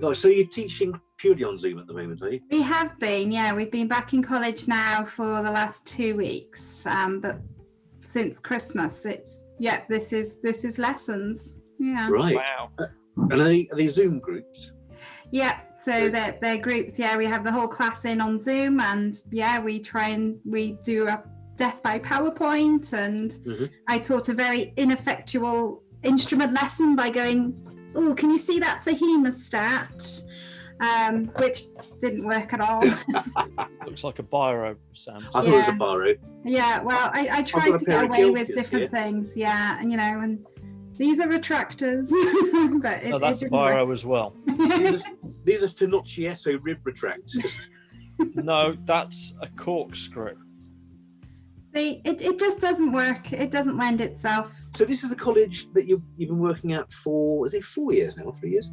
Gosh, so you're teaching purely on Zoom at the moment, are you? We have been, yeah. We've been back in college now for the last 2 weeks, but since Christmas, this is lessons. Yeah. Right. Wow. And are they Zoom groups? Yeah, so they're groups. Yeah, we have the whole class in on Zoom, and yeah, we do a death by PowerPoint, and I taught a very ineffectual instrument lesson by going, oh, can you see that's a hemostat? Which didn't work at all. Looks like a biro, Sam. I thought it was a biro. Yeah, well, I try to get away with different things, yeah, and and these are retractors. But that's a biro as well. These are Finocchietto rib retractors. No, that's a corkscrew. See, it just doesn't work. It doesn't lend itself. So this is the college that you've been working at for, is it 4 years now, 3 years?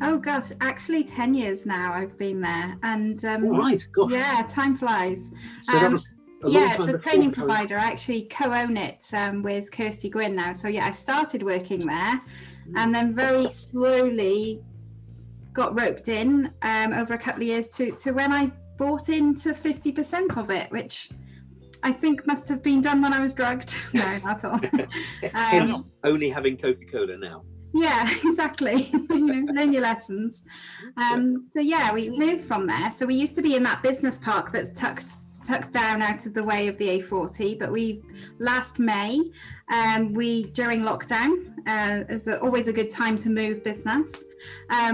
Oh gosh, actually 10 years now I've been there, and right, gosh, yeah, time flies. So that was a long time the before training provider. I actually co-own it with Kirsty Gwynn now. So yeah, I started working there, and then very slowly got roped in over a couple of years to when I bought into 50% of it, which I think must have been done when I was drugged. No, not at all. Hence, only having Coca-Cola now. Yeah, exactly. Learn your lessons. So yeah, we moved from there. So we used to be in that business park that's tucked down out of the way of the A40, but last May, during lockdown, is always a good time to move business.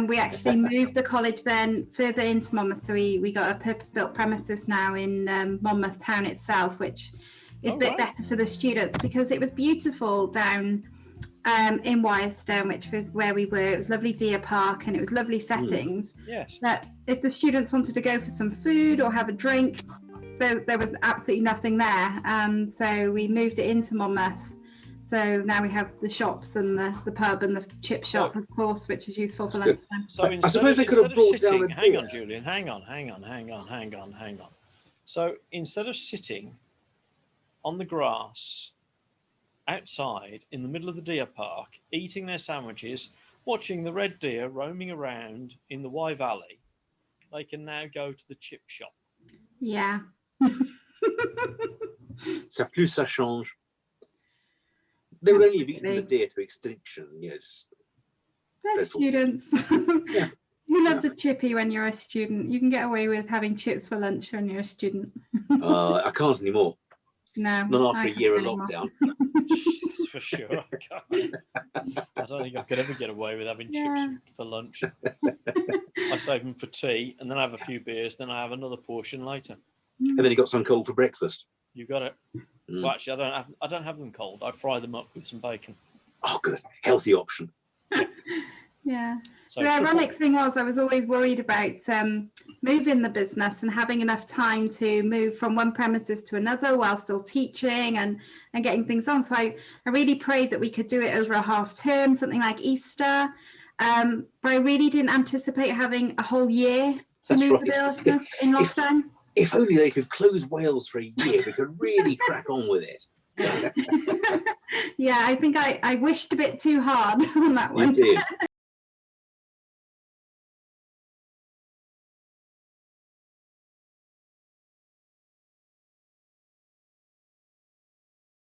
We actually moved the college then further into Monmouth. So we got a purpose-built premises now in Monmouth town itself, which is a bit better for the students, because it was beautiful down in Wirestone, which was where we were. It was lovely deer park, and it was lovely settings. Yes. But if the students wanted to go for some food or have a drink, there was absolutely nothing there. So we moved it into Monmouth. So now we have the shops and the pub and the chip shop, of course, which is useful for lunchtime. So I suppose they could have brought down. Hang on, Julian. Hang on. So instead of sitting on the grass outside in the middle of the deer park, eating their sandwiches, watching the red deer roaming around in the Wye Valley, they can now go to the chip shop. Yeah. Ça plus ça change. They would only have eaten the deer to extinction. Yes. They're students. Yeah. Who loves a chippy when you're a student? You can get away with having chips for lunch when you're a student. I can't anymore. No. Not after a year of lockdown. That's for sure. I don't think I could ever get away with having chips for lunch. I save them for tea, and then I have a few beers, then I have another portion later. And then you got some cold for breakfast. You got it. Well, actually, I don't have them cold. I fry them up with some bacon. Oh, good. Healthy option. Yeah. So the ironic thing was, I was always worried about moving the business and having enough time to move from one premises to another while still teaching and getting things on. So I really prayed that we could do it over a half term, something like Easter. But I really didn't anticipate having a whole year to move the business in lockdown. If only they could close Wales for a year, we could really crack on with it. Yeah, I think I wished a bit too hard on that one. You did.